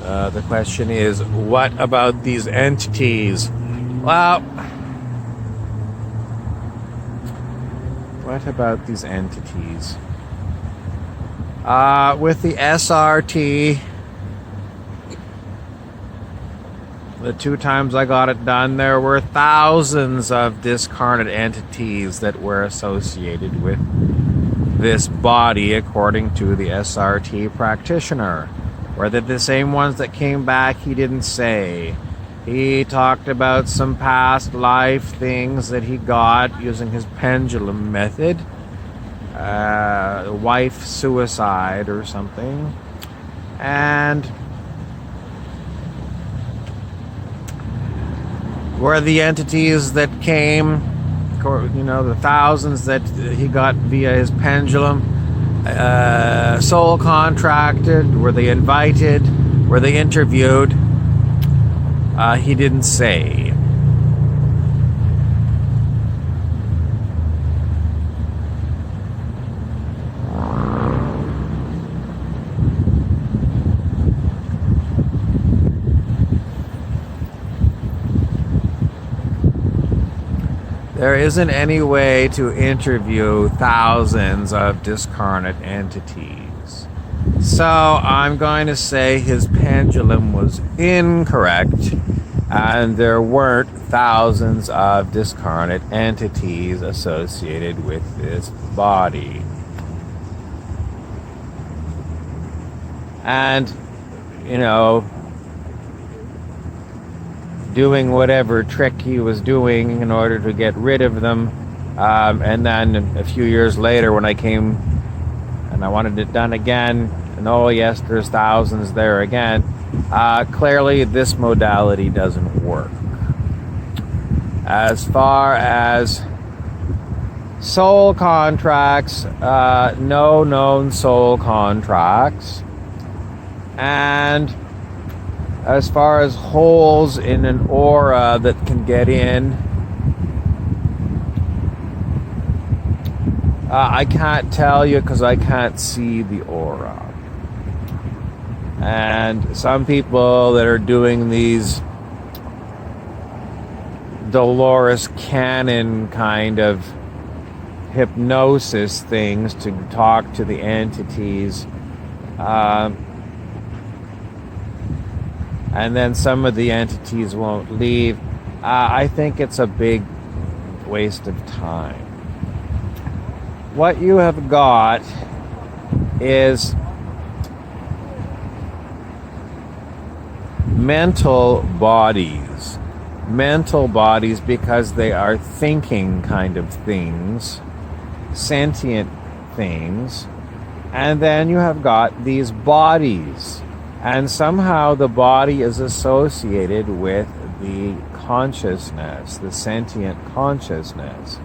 The question is, what about these entities? Well, what about these entities? With the SRT, the 2 times I got it done, there were thousands of discarnate entities that were associated with this body, according to the SRT practitioner. Were they the same ones that came back? He didn't say. He talked about some past life things that he got using his pendulum method. Wife suicide or something. And were the entities that came, the thousands that he got via his pendulum, soul contracted? Were they invited? Were they interviewed? He didn't say. There isn't any way to interview thousands of discarnate entities. So I'm going to say his pendulum was incorrect, and there weren't thousands of discarnate entities associated with this body. And, doing whatever trick he was doing in order to get rid of them. And then a few years later, when I came and I wanted it done again, and oh yes, there's thousands there again, clearly this modality doesn't work. As far as soul contracts, no known soul contracts. And as far as holes in an aura that can get in, I can't tell you because I can't see the aura. And some people that are doing these Dolores Cannon kind of hypnosis things to talk to the entities, and then some of the entities won't leave. I think it's a big waste of time. What you have got is mental bodies. Mental bodies because they are thinking kind of things, sentient things. And then you have got these bodies. And somehow the body is associated with the consciousness, the sentient consciousness.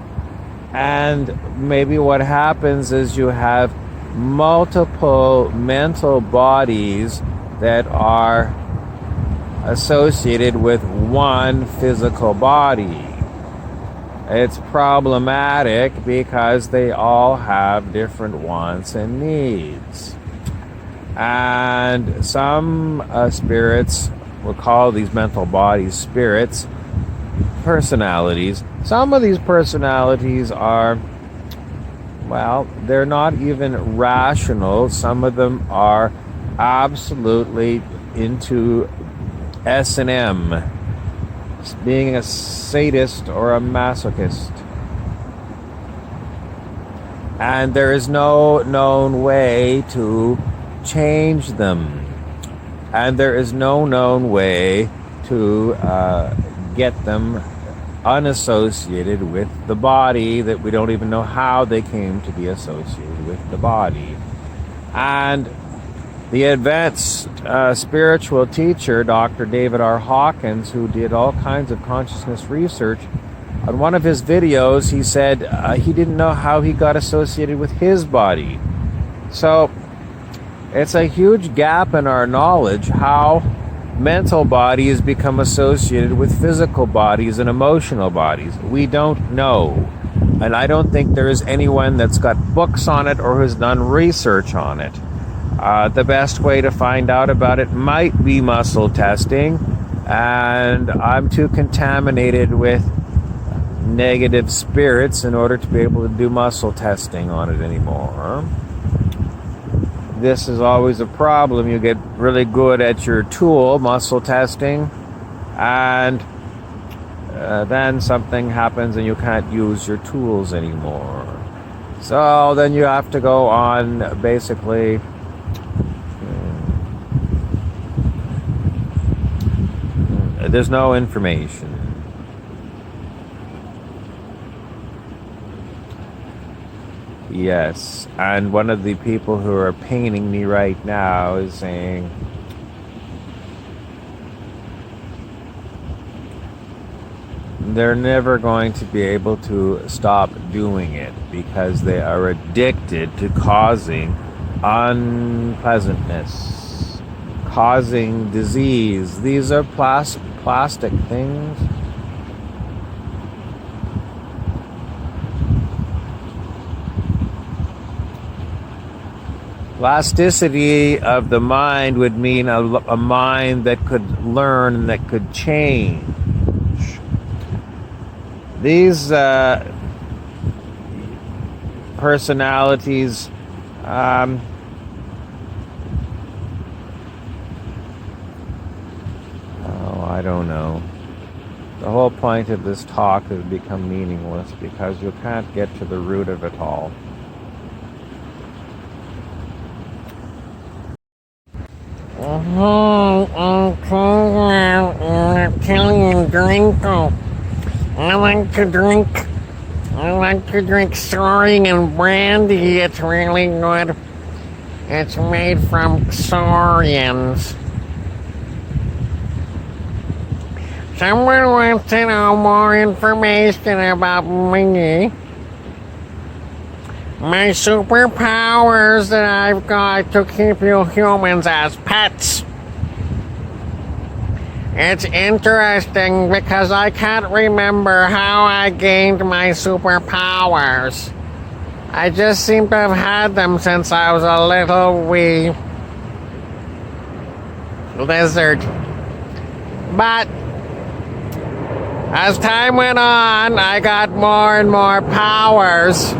And maybe what happens is you have multiple mental bodies that are associated with one physical body. It's problematic because they all have different wants and needs. And some spirits will call these mental bodies spirits, personalities. Some of these personalities are, they're not even rational. Some of them are absolutely into S&M, being a sadist or a masochist. And there is no known way to change them, and there is no known way to get them unassociated with the body, that we don't even know how they came to be associated with the body. And the advanced spiritual teacher, Dr. David R. Hawkins, who did all kinds of consciousness research, on one of his videos he said he didn't know how he got associated with his body. So it's a huge gap in our knowledge how mental bodies become associated with physical bodies and emotional bodies. We don't know. And I don't think there is anyone that's got books on it or has done research on it. The best way to find out about it might be muscle testing, and I'm too contaminated with negative spirits in order to be able to do muscle testing on it anymore. This is always a problem. You get really good at your tool, muscle testing, and then something happens and you can't use your tools anymore. So then you have to go on basically there's no information. Yes, and one of the people who are painting me right now is saying, they're never going to be able to stop doing it because they are addicted to causing unpleasantness, causing disease. These are plastic things. Plasticity of the mind would mean a mind that could learn and that could change. These personalities oh, I don't know. The whole point of this talk has become meaningless because you can't get to the root of it all. Italian drink. I like to drink. I like to drink Saurian brandy. It's really good. It's made from saurians. Someone wants to know more information about me. My superpowers that I've got to keep you humans as pets. It's interesting because I can't remember how I gained my superpowers. I just seem to have had them since I was a little wee lizard. But as time went on, I got more and more powers.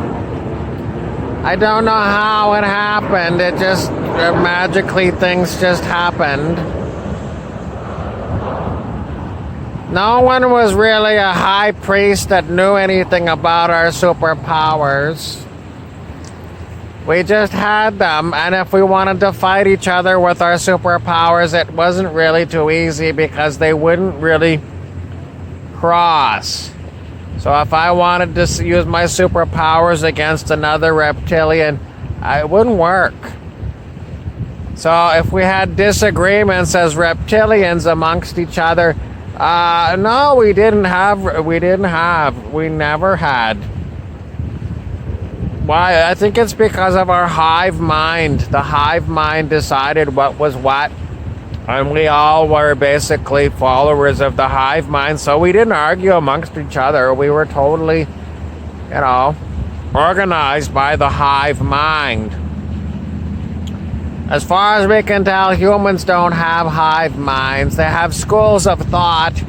I don't know how it happened. It just magically things just happened. No one was really a high priest that knew anything about our superpowers. We just had them, and if we wanted to fight each other with our superpowers, it wasn't really too easy because they wouldn't really cross. So if I wanted to use my superpowers against another reptilian, it wouldn't work. So if we had disagreements as reptilians amongst each other, no, we never had. Why? I think it's because of our hive mind. The hive mind decided what was what. And we all were basically followers of the hive mind, so we didn't argue amongst each other. We were totally, organized by the hive mind. As far as we can tell, humans don't have hive minds. They have schools of thought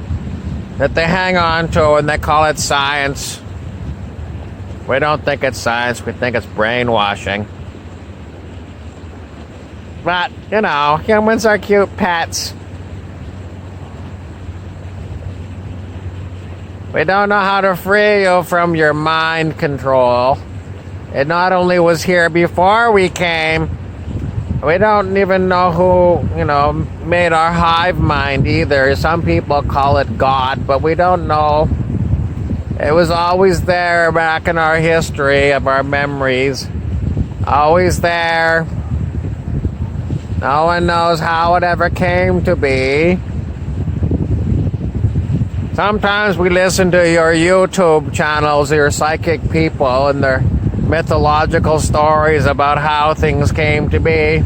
that they hang on to, and they call it science. We don't think it's science. We think it's brainwashing. But, humans are cute pets. We don't know how to free you from your mind control. It not only was here before we came, we don't even know who, made our hive mind either. Some people call it God, but we don't know. It was always there back in our history of our memories. Always there. No one knows how it ever came to be. Sometimes we listen to your YouTube channels, your psychic people, and their mythological stories about how things came to be.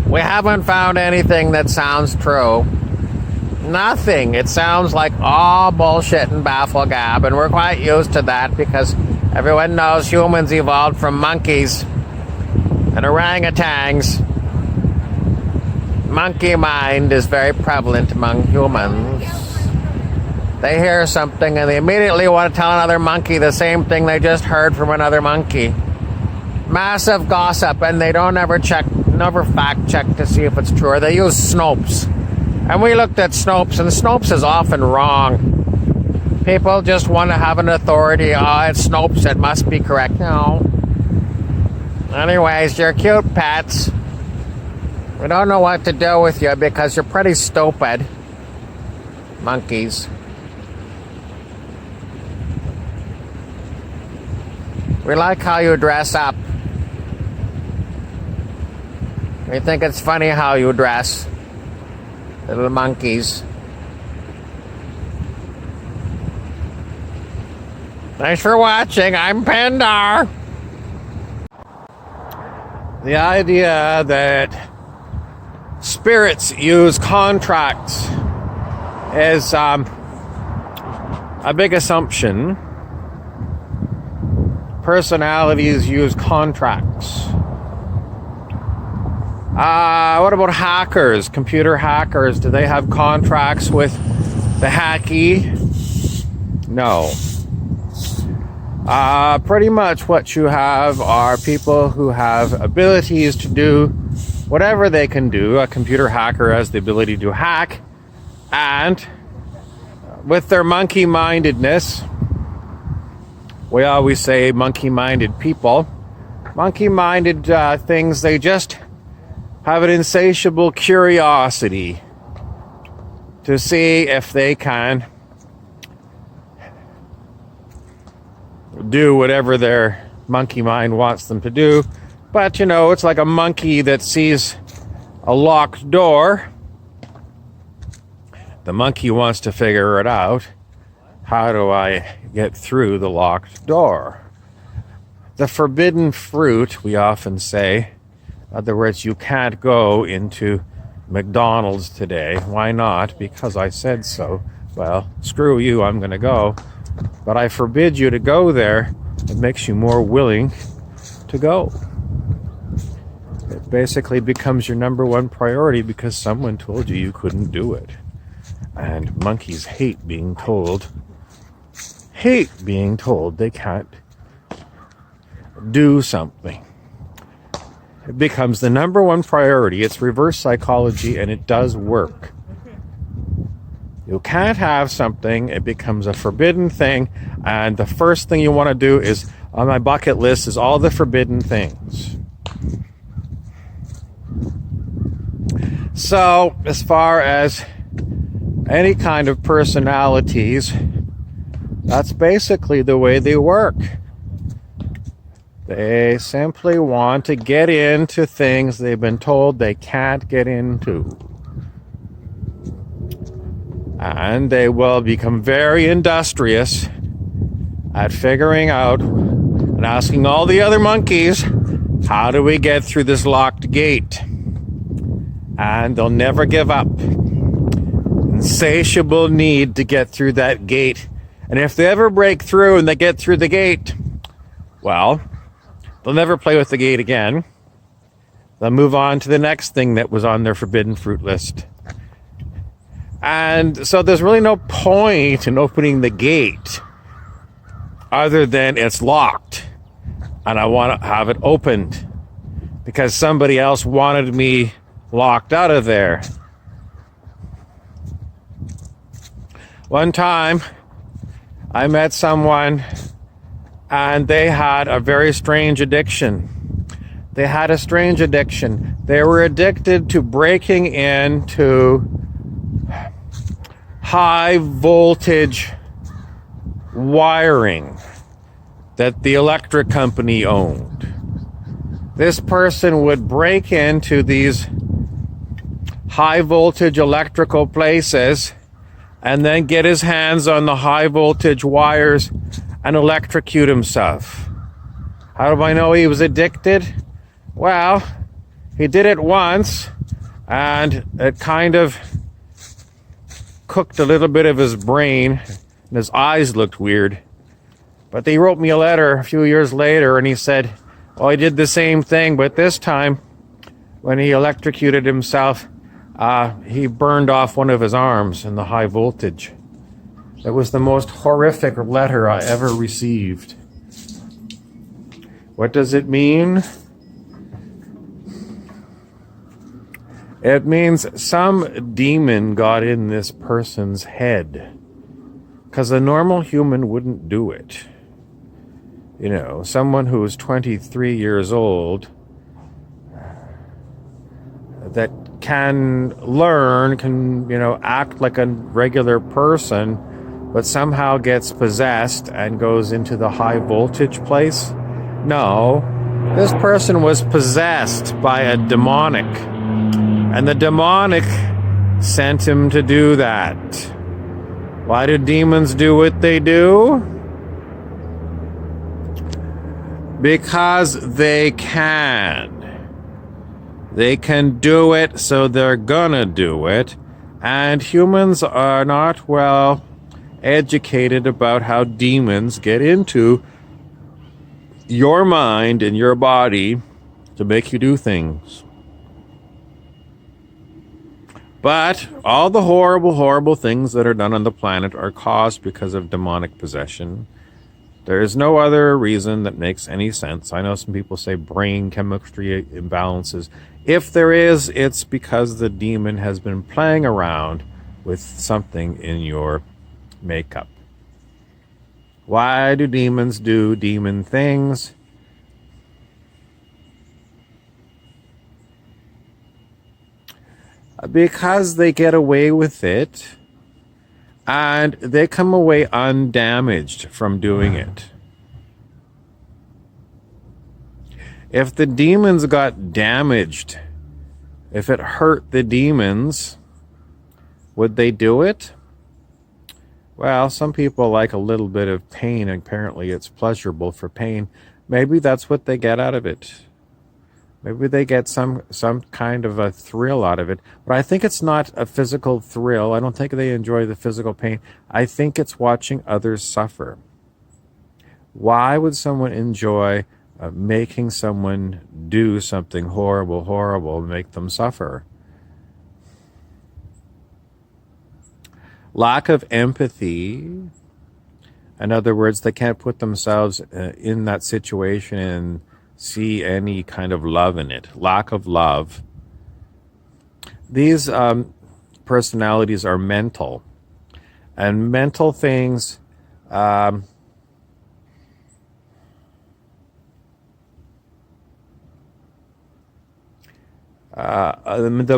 We haven't found anything that sounds true. Nothing. It sounds like all bullshit and baffle-gab, and we're quite used to that because everyone knows humans evolved from monkeys. and orangutans. Monkey mind is very prevalent among humans. They hear something and they immediately want to tell another monkey the same thing they just heard from another monkey. Massive gossip, and they don't never fact check to see if it's true, or they use Snopes. And we looked at Snopes, and Snopes is often wrong. People just want to have an authority. Oh, it's Snopes, it must be correct. No. Anyways, you're cute pets. We don't know what to do with you because you're pretty stupid. Monkeys. We like how you dress up. We think it's funny how you dress. Little monkeys. Thanks for watching. I'm Pendar. The idea that spirits use contracts is a big assumption. Personalities use contracts. What about hackers? Computer hackers, do they have contracts with the hacky? No. Pretty much what you have are people who have abilities to do whatever they can do. A computer hacker has the ability to hack, and with their monkey-mindedness, we always say monkey-minded people. Monkey-minded things, they just have an insatiable curiosity to see if they can do whatever their monkey mind wants them to do. But, you know, it's like a monkey that sees a locked door. The monkey wants to figure it out. How do I get through the locked door? The forbidden fruit, we often say. In other words, you can't go into McDonald's today. Why not? Because I said so. Well, screw you, I'm going to go. But I forbid you to go there. It makes you more willing to go. It basically becomes your number one priority because someone told you you couldn't do it. And monkeys hate being told they can't do something. It becomes the number one priority. It's reverse psychology, and it does work. You can't have something, it becomes a forbidden thing, and the first thing you want to do is, on my bucket list, is all the forbidden things. So, as far as any kind of personalities, that's basically the way they work. They simply want to get into things they've been told they can't get into. And they will become very industrious at figuring out and asking all the other monkeys, how do we get through this locked gate? And they'll never give up. Insatiable need to get through that gate. And if they ever break through and they get through the gate, well, they'll never play with the gate again. They'll move on to the next thing that was on their forbidden fruit list. And so there's really no point in opening the gate other than it's locked and I want to have it opened because somebody else wanted me locked out of there. One time I met someone and they had a very strange addiction. They had a strange addiction. They were addicted to breaking into high voltage wiring that the electric company owned. This person would break into these high voltage electrical places and then get his hands on the high voltage wires and electrocute himself. How do I know he was addicted? Well, he did it once and it kind of cooked a little bit of his brain and his eyes looked weird. But he wrote me a letter a few years later and he said, Well, he did the same thing, but this time, when he electrocuted himself, he burned off one of his arms in the high voltage. It was the most horrific letter I ever received. What does it mean? It means some demon got in this person's head. Because a normal human wouldn't do it. You know, someone who is 23 years old that can learn, can, act like a regular person, but somehow gets possessed and goes into the high voltage place. No, this person was possessed by a demonic, and the demonic sent him to do that. Why do demons do what they do? Because they can. They can do it, so they're gonna do it. And humans are not well educated about how demons get into your mind and your body to make you do things. But all the horrible, horrible things that are done on the planet are caused because of demonic possession. There is no other reason that makes any sense. I know some people say brain chemistry imbalances. If there is, it's because the demon has been playing around with something in your makeup. Why do demons do demon things? Because they get away with it, and they come away undamaged from doing it. If the demons got damaged, if it hurt the demons, would they do it? Well, some people like a little bit of pain. Apparently it's pleasurable for pain. Maybe that's what they get out of it. Maybe they get some kind of a thrill out of it. But I think it's not a physical thrill. I don't think they enjoy the physical pain. I think it's watching others suffer. Why would someone enjoy making someone do something horrible, horrible, make them suffer? Lack of empathy. In other words, they can't put themselves in that situation and see any kind of love in it. Lack of love. These personalities are mental. And mental things the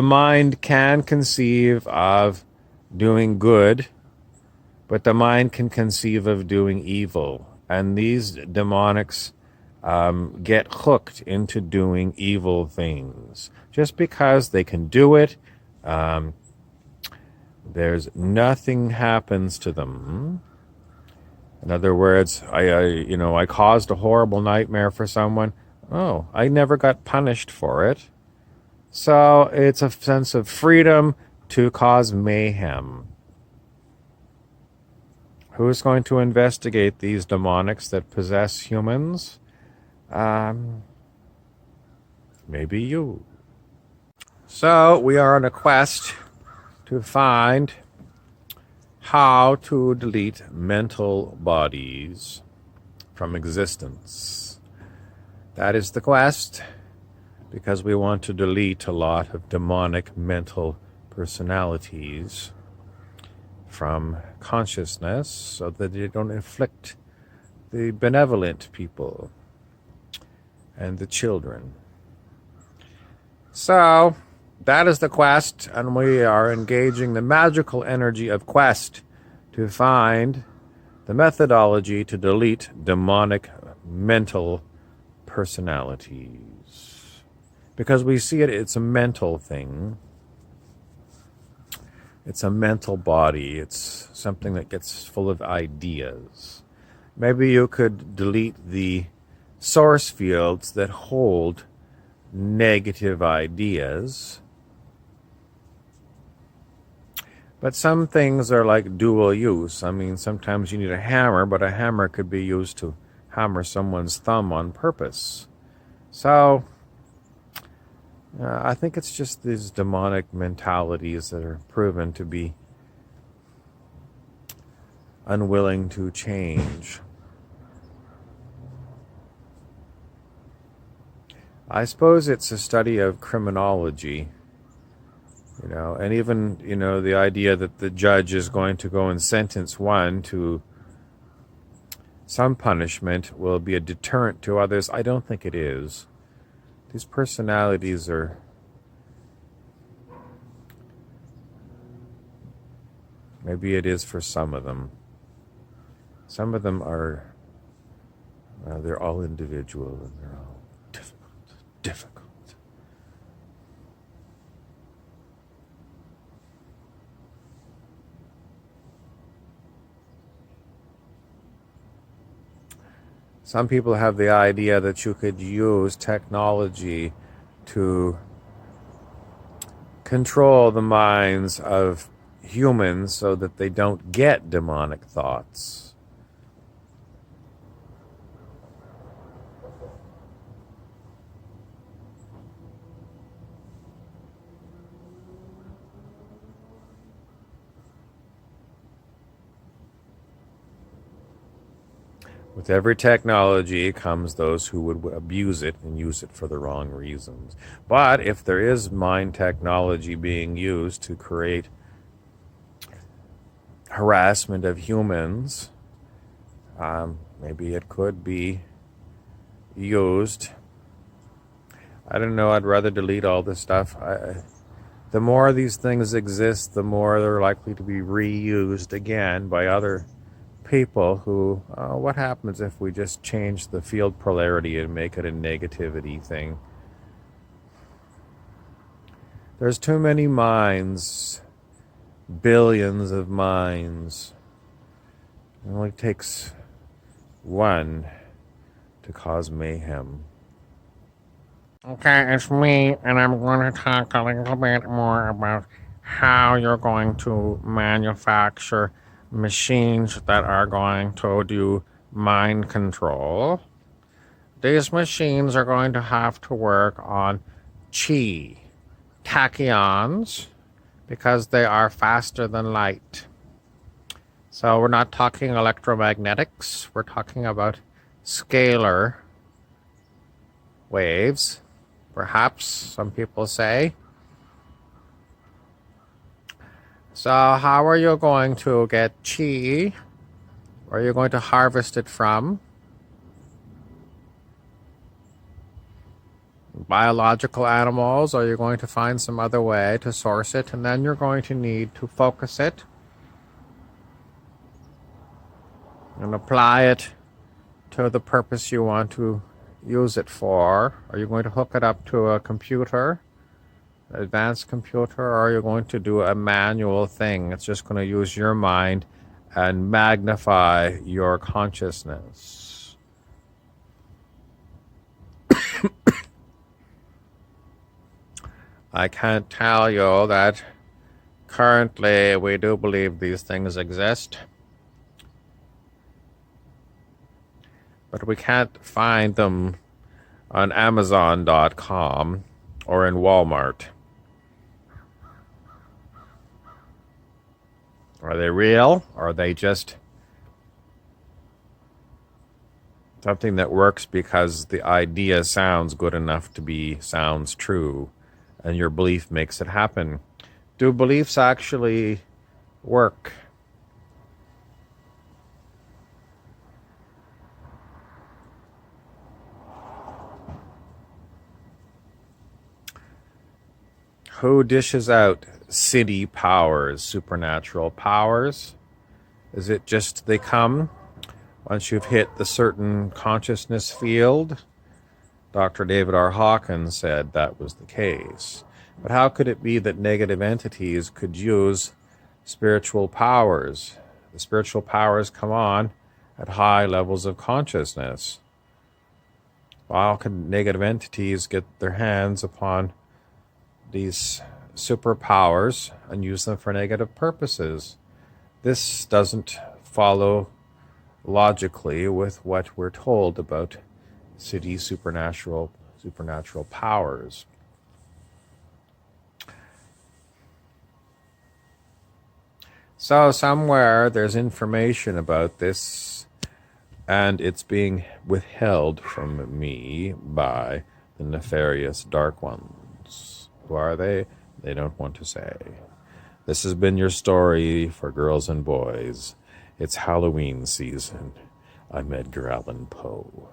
mind can conceive of doing good, but the mind can conceive of doing evil. And these demonics get hooked into doing evil things. Just because they can do it, there's nothing happens to them. In other words, I caused a horrible nightmare for someone. Oh, I never got punished for it. So it's a sense of freedom to cause mayhem. Who's going to investigate these demonics that possess humans? Maybe you. So we are on a quest to find how to delete mental bodies from existence. That is the quest, because we want to delete a lot of demonic mental personalities from consciousness so that they don't inflict the benevolent people and the children. So that is the quest, and we are engaging the magical energy of quest to find the methodology to delete demonic mental personalities. Because we see it's a mental thing. It's a mental body. It's something that gets full of ideas. Maybe you could delete the source fields that hold negative ideas. But some things are like dual use. I mean, sometimes you need a hammer, but a hammer could be used to hammer someone's thumb on purpose. So, I think it's just these demonic mentalities that are proven to be unwilling to change. I suppose it's a study of criminology, and even, the idea that the judge is going to go and sentence one to some punishment will be a deterrent to others. I don't think it is. These personalities are maybe it is for some of them. Some of them are they're all individual and they're all difficult. Some people have the idea that you could use technology to control the minds of humans so that they don't get demonic thoughts. With every technology comes those who would abuse it and use it for the wrong reasons. But if there is mind technology being used to create harassment of humans, maybe it could be used. I don't know. I'd rather delete all this stuff. The more these things exist, the more they're likely to be reused again by other people who, what happens if we just change the field polarity and make it a negativity thing? There's too many minds, billions of minds. It only takes one to cause mayhem. Okay, it's me, and I'm going to talk a little bit more about how you're going to manufacture machines that are going to do mind control. These machines are going to have to work on chi, tachyons, because they are faster than light. So we're not talking electromagnetics, we're talking about scalar waves, perhaps some people say. So how are you going to get chi? Where are you going to harvest it from? Biological animals? Or are you going to find some other way to source it? And then you're going to need to focus it and apply it to the purpose you want to use it for. Are you going to hook it up to a computer, an advanced computer, or are you going to do a manual thing? It's just going to use your mind and magnify your consciousness. I can't tell you that currently we do believe these things exist, but we can't find them on Amazon.com or in Walmart. Are they real? Or are they just something that works because the idea sounds good enough to sounds true, and your belief makes it happen? Do beliefs actually work? Who dishes out city powers, supernatural powers? Is it just they come once you've hit the certain consciousness field? Dr. David R. Hawkins said that was the case. But how could it be that negative entities could use spiritual powers? The spiritual powers come on at high levels of consciousness. How can negative entities get their hands upon these superpowers and use them for negative purposes? This doesn't follow logically with what we're told about city supernatural supernatural powers. So somewhere there's information about this, and it's being withheld from me by the nefarious dark ones. Who are they? They don't want to say. This has been your story for girls and boys. It's Halloween season. I'm Edgar Allan Poe.